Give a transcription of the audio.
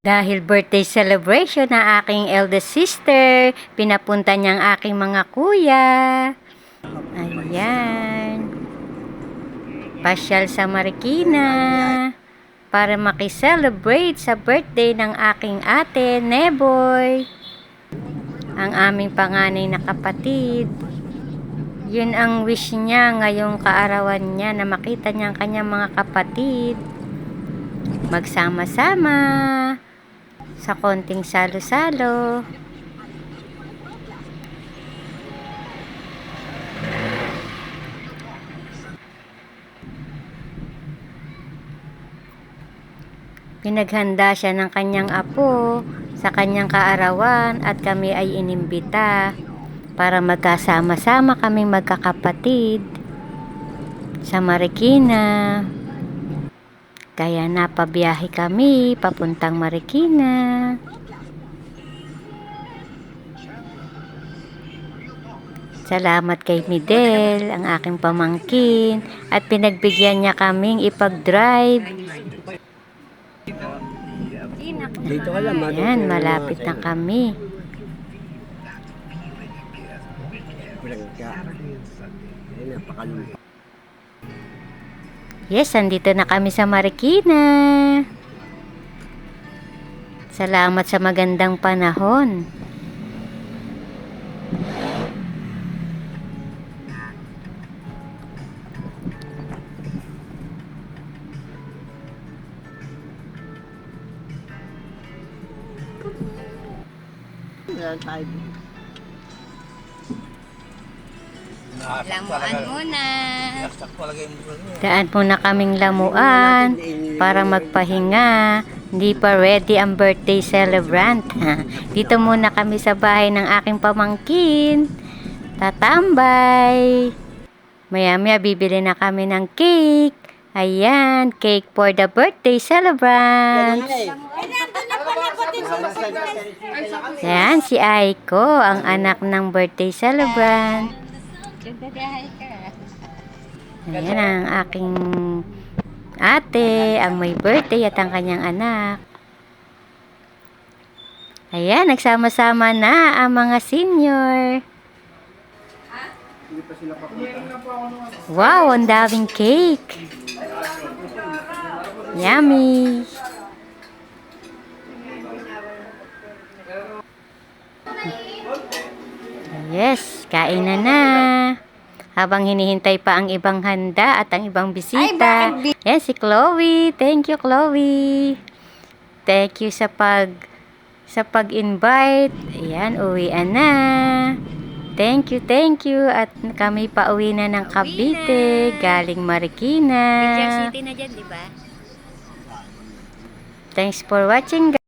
Dahil birthday celebration na aking eldest sister, pinapunta niyang aking mga kuya. Ayan. Pasyal sa Marikina para makiselebrate sa birthday ng aking ate, Neboy. Ang aming panganay na kapatid. Yun ang wish niya ngayong kaarawan niya na makita niya ang kanyang mga kapatid. Magsama-sama sa konting salo-salo. Pinaghanda siya ng kanyang apo sa kanyang kaarawan at kami ay inimbita para magkasama-sama kaming magkakapatid sa Marikina. Kaya napabiyahe kami papuntang Marikina. Salamat kay Midel, ang aking pamangkin, at pinagbigyan niya kaming ipag-drive. Ayan, malapit na kami. Yes, andito na kami sa Marikina. Salamat sa magandang panahon. Lamuan muna. Daan muna kaming lamuan para magpahinga. Hindi pa ready ang birthday celebrant. Dito muna kami sa bahay ng aking pamangkin. Tatambay. Maya-maya bibili na kami ng cake. Ayan, cake for the birthday celebrant. Ayan, si Aiko, ang anak ng birthday celebrant. Ayan ang aking ate, ang may birthday at ang kanyang anak. Ayan, nagsama-sama na ang mga senior. Wow, ang daming cake. Yummy. Yes, kain na. Habang hinihintay pa ang ibang handa at ang ibang bisita. Yes, si Chloe. Thank you, Chloe. Thank you sa pag-invite. Ayan, uwian na. Thank you. At kami pauwi na ng Cavite, galing Marikina. City na dyan, di ba? Thanks for watching, guys.